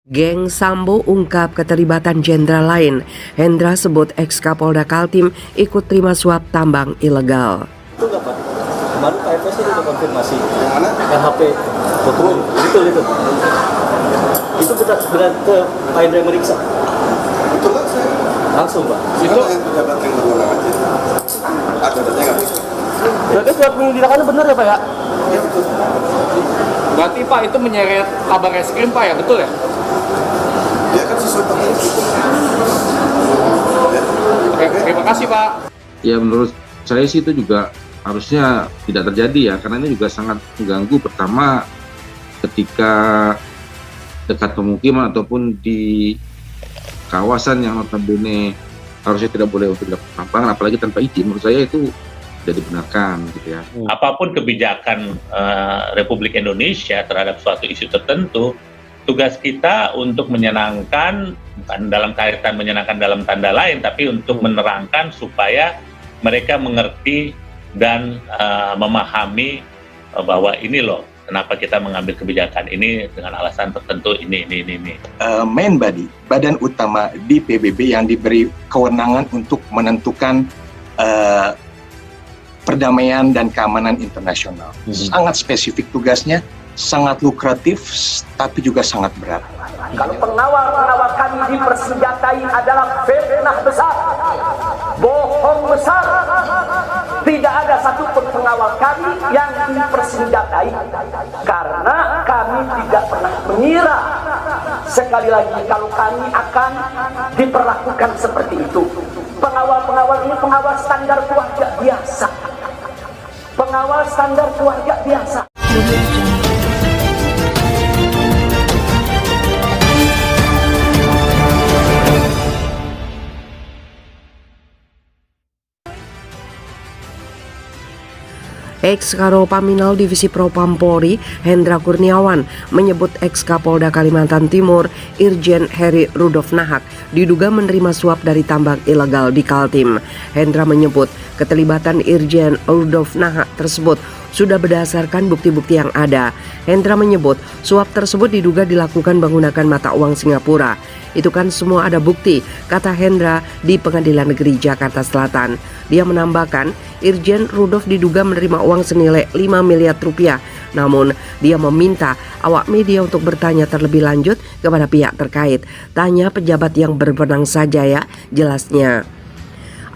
Geng Sambo ungkap keterlibatan jenderal lain. Hendra sebut ex-Kapolda Kaltim ikut terima suap tambang ilegal. Itu nggak Pak? Kemarin Pak FS itu udah konfirmasi. Yang mana? Yang HP. Betul. Itu. Itu benar ke Pak Hendra yang meriksa. Betul kan saya? Langsung Pak. Itu yang pejabat yang berwenang aja. Ada datanya nggak bisa. Berarti surat penyelidikannya benar ya Pak ya? Ya betul. Berarti Pak itu menyeret kabar reskrim Pak ya, betul ya? Dia kan sesuai dengan itu. Oke, terima kasih Pak. Ya menurut saya sih itu juga harusnya tidak terjadi ya, karena ini juga sangat mengganggu. Pertama, ketika dekat pemukiman ataupun di kawasan yang notabene harusnya tidak boleh untuk dilakukan penambangan, apalagi tanpa izin, menurut saya itu tidak dibenarkan gitu ya. Apapun kebijakan Republik Indonesia terhadap suatu isu tertentu, tugas kita untuk menyenangkan, bukan dalam kaitan menyenangkan dalam tanda lain, tapi untuk menerangkan supaya mereka mengerti dan memahami bahwa ini loh kenapa kita mengambil kebijakan ini dengan alasan tertentu ini. Main body, badan utama di PBB yang diberi kewenangan untuk menentukan perdamaian dan keamanan internasional. Sangat spesifik tugasnya, sangat lukratif, tapi juga sangat berat. Kalau pengawal kami dipersenjatai adalah fitnah besar, bohong besar. Tidak ada satu pengawal kami yang dipersenjatai, karena kami tidak pernah mengira. Sekali lagi, kalau kami akan diperlakukan seperti itu. Pengawal ini pengawal standar keluarga biasa. Pengawal standar keluarga biasa. Ex-Karo Paminal Divisi Propam Polri, Hendra Kurniawan, menyebut ex-Kapolda Kalimantan Timur, Irjen Heri Rudolf Nahak, diduga menerima suap dari tambang ilegal di Kaltim. Hendra menyebut keterlibatan Irjen Rudolf Nahak tersebut sudah berdasarkan bukti-bukti yang ada. Hendra menyebut suap tersebut diduga dilakukan menggunakan mata uang Singapura. Itu kan semua ada bukti, kata Hendra di Pengadilan Negeri Jakarta Selatan. Dia menambahkan, Irjen Rudolf diduga menerima uang senilai 5 miliar rupiah. Namun, dia meminta awak media untuk bertanya terlebih lanjut kepada pihak terkait. Tanya pejabat yang berwenang saja ya, jelasnya.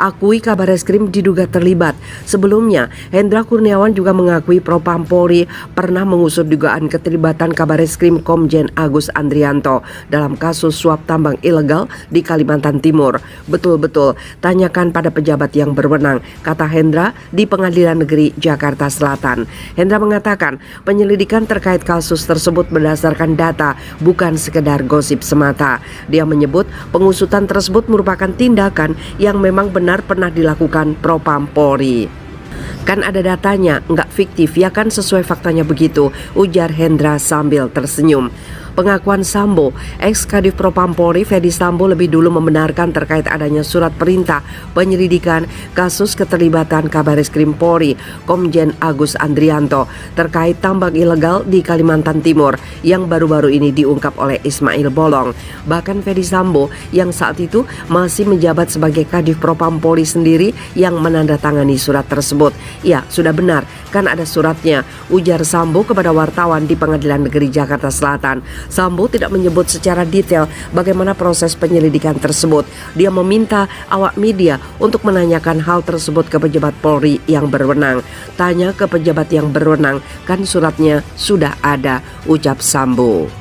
Akui Kabareskrim diduga terlibat. Sebelumnya, Hendra Kurniawan juga mengakui Propam Polri pernah mengusut dugaan keterlibatan Kabareskrim Komjen Agus Andrianto dalam kasus suap tambang ilegal di Kalimantan Timur. Betul-betul, tanyakan pada pejabat yang berwenang, kata Hendra di Pengadilan Negeri Jakarta Selatan. Hendra mengatakan penyelidikan terkait kasus tersebut berdasarkan data, bukan sekedar gosip semata. Dia menyebut pengusutan tersebut merupakan tindakan yang memang benar pernah dilakukan Propam Polri. Kan ada datanya, nggak fiktif ya kan, sesuai faktanya begitu, ujar Hendra sambil tersenyum. Pengakuan Sambo, ex-Kadif Propam Polri Fedi Sambo lebih dulu membenarkan terkait adanya surat perintah penyelidikan kasus keterlibatan Kabareskrim Polri Komjen Agus Andrianto terkait tambang ilegal di Kalimantan Timur yang baru-baru ini diungkap oleh Ismail Bolong. Bahkan Fedi Sambo yang saat itu masih menjabat sebagai Kadif Propam Polri sendiri yang menandatangani surat tersebut. Ya, sudah benar, kan ada suratnya, ujar Sambo kepada wartawan di Pengadilan Negeri Jakarta Selatan. Sambo tidak menyebut secara detail bagaimana proses penyelidikan tersebut. Dia meminta awak media untuk menanyakan hal tersebut ke pejabat Polri yang berwenang. Tanya ke pejabat yang berwenang, kan suratnya sudah ada, ucap Sambo.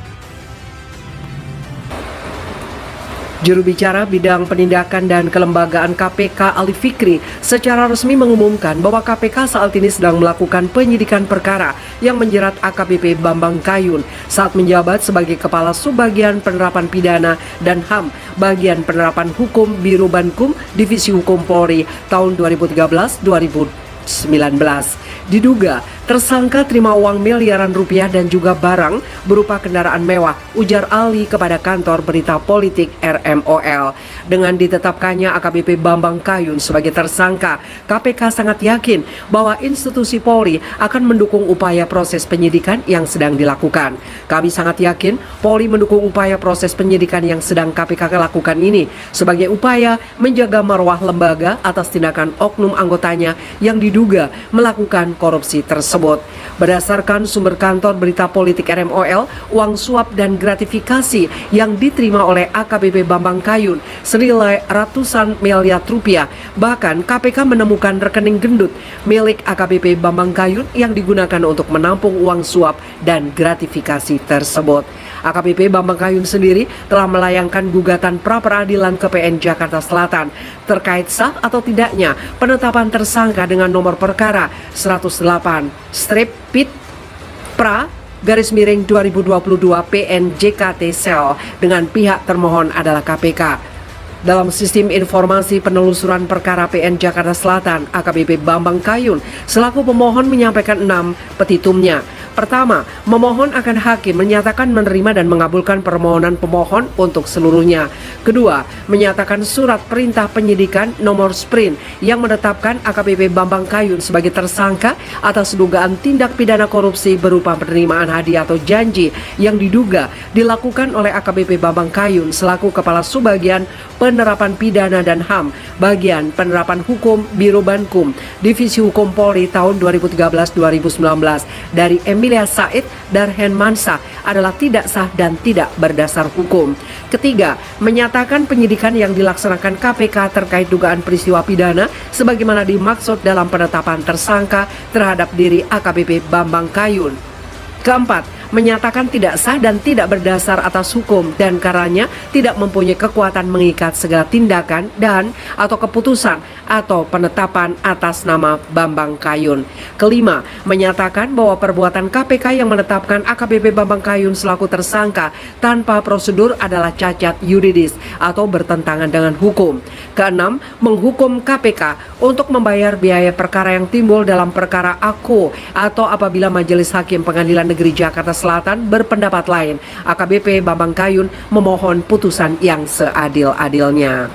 Juru bicara bidang penindakan dan kelembagaan KPK Ali Fikri secara resmi mengumumkan bahwa KPK saat ini sedang melakukan penyidikan perkara yang menjerat AKBP Bambang Kayun saat menjabat sebagai Kepala Subbagian Penerapan Pidana dan HAM Bagian Penerapan Hukum Biro Bankum Divisi Hukum Polri tahun 2013-2019. Diduga Tersangka terima uang miliaran rupiah dan juga barang berupa kendaraan mewah, ujar Ali kepada kantor berita politik RMOL. Dengan ditetapkannya AKBP Bambang Kayun sebagai tersangka, KPK sangat yakin bahwa institusi Polri akan mendukung upaya proses penyidikan yang sedang dilakukan. Kami sangat yakin Polri mendukung upaya proses penyidikan yang sedang KPK lakukan ini sebagai upaya menjaga marwah lembaga atas tindakan oknum anggotanya yang diduga melakukan korupsi tersebut. Berdasarkan sumber kantor berita politik RMOL, uang suap dan gratifikasi yang diterima oleh AKBP Bambang Kayun senilai ratusan miliar rupiah. Bahkan KPK menemukan rekening gendut milik AKBP Bambang Kayun yang digunakan untuk menampung uang suap dan gratifikasi tersebut. AKBP Bambang Kayun sendiri telah melayangkan gugatan pra-peradilan ke PN Jakarta Selatan terkait sah atau tidaknya penetapan tersangka dengan nomor perkara 108/Pit/Pra/2022 PN JKT Sel dengan pihak termohon adalah KPK. Dalam sistem informasi penelusuran perkara PN Jakarta Selatan, AKBP Bambang Kayun selaku pemohon menyampaikan 6 petitumnya. Pertama, memohon akan hakim menyatakan menerima dan mengabulkan permohonan pemohon untuk seluruhnya. Kedua, menyatakan surat perintah penyidikan nomor sprint yang menetapkan AKBP Bambang Kayun sebagai tersangka atas dugaan tindak pidana korupsi berupa penerimaan hadiah atau janji yang diduga dilakukan oleh AKBP Bambang Kayun selaku Kepala Subbagian Penerapan Pidana dan HAM, Bagian Penerapan Hukum Biro Bankum, Divisi Hukum Polri tahun 2013-2019 dari Emilia Said Darhen Mansa adalah tidak sah dan tidak berdasar hukum. Ketiga, menyatakan penyidikan yang dilaksanakan KPK terkait dugaan peristiwa pidana sebagaimana dimaksud dalam penetapan tersangka terhadap diri AKBP Bambang Kayun. Keempat, menyatakan tidak sah dan tidak berdasar atas hukum dan karenanya tidak mempunyai kekuatan mengikat segala tindakan dan atau keputusan atau penetapan atas nama Bambang Kayun. Kelima, menyatakan bahwa perbuatan KPK yang menetapkan AKBP Bambang Kayun selaku tersangka tanpa prosedur adalah cacat yuridis atau bertentangan dengan hukum. Keenam, menghukum KPK untuk membayar biaya perkara yang timbul dalam perkara AKO atau apabila Majelis Hakim Pengadilan Negeri Jakarta Selatan berpendapat lain, AKBP Bambang Kayun memohon putusan yang seadil-adilnya.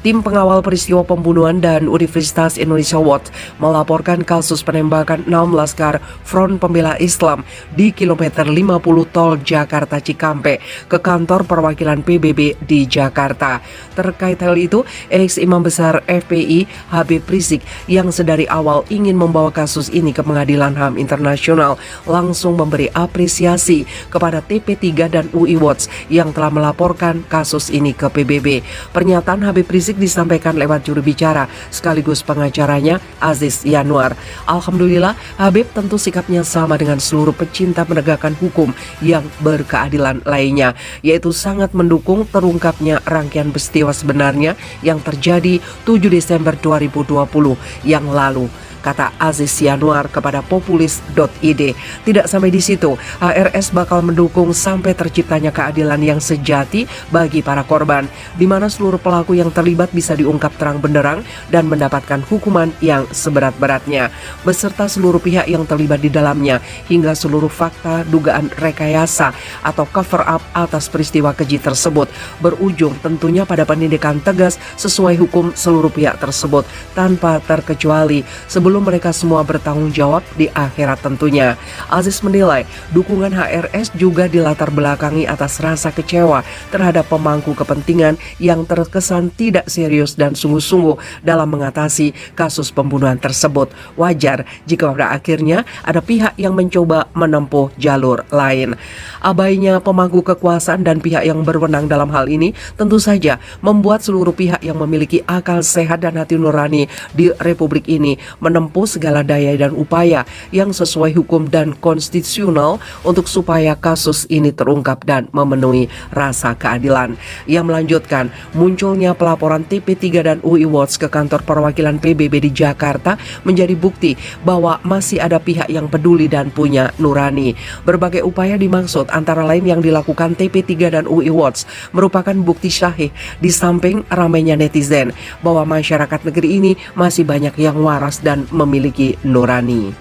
Tim pengawal peristiwa pembunuhan dan Universitas Indonesia Watch melaporkan kasus penembakan 6 laskar Front Pembela Islam di kilometer 50 tol Jakarta Cikampek ke kantor perwakilan PBB di Jakarta. Terkait hal itu, ex-imam besar FPI Habib Rizik yang sedari awal ingin membawa kasus ini ke Pengadilan HAM Internasional langsung memberi apresiasi kepada TP3 dan UI Watch yang telah melaporkan kasus ini ke PBB. Pernyataan Habib Rizik disampaikan lewat juru bicara sekaligus pengacaranya Aziz Yanuar. Alhamdulillah, Habib tentu sikapnya sama dengan seluruh pecinta penegakan hukum yang berkeadilan lainnya, yaitu sangat mendukung terungkapnya rangkaian peristiwa sebenarnya yang terjadi 7 Desember 2020 yang lalu, kata Aziz Yanuar kepada populis.id. Tidak sampai di situ, HRS bakal mendukung sampai terciptanya keadilan yang sejati bagi para korban, di mana seluruh pelaku yang terlibat bisa diungkap terang benderang dan mendapatkan hukuman yang seberat-beratnya, beserta seluruh pihak yang terlibat di dalamnya, hingga seluruh fakta dugaan rekayasa atau cover up atas peristiwa keji tersebut, berujung tentunya pada penindakan tegas sesuai hukum seluruh pihak tersebut tanpa terkecuali sebelum mereka semua bertanggung jawab di akhirat tentunya. Aziz menilai dukungan HRS juga dilatar belakangi atas rasa kecewa terhadap pemangku kepentingan yang terkesan tidak serius dan sungguh-sungguh dalam mengatasi kasus pembunuhan tersebut. Wajar jika pada akhirnya ada pihak yang mencoba menempuh jalur lain. Abainya pemangku kekuasaan dan pihak yang berwenang dalam hal ini tentu saja membuat seluruh pihak yang memiliki akal sehat dan hati nurani di Republik ini menempuh segala daya dan upaya yang sesuai hukum dan konstitusional untuk supaya kasus ini terungkap dan memenuhi rasa keadilan. Ia melanjutkan, munculnya pelaporan TP3 dan UI Watch ke kantor perwakilan PBB di Jakarta menjadi bukti bahwa masih ada pihak yang peduli dan punya nurani. Berbagai upaya dimaksud antara lain yang dilakukan TP3 dan UI Watch merupakan bukti syahih di samping ramainya netizen bahwa masyarakat negeri ini masih banyak yang waras dan memiliki nurani.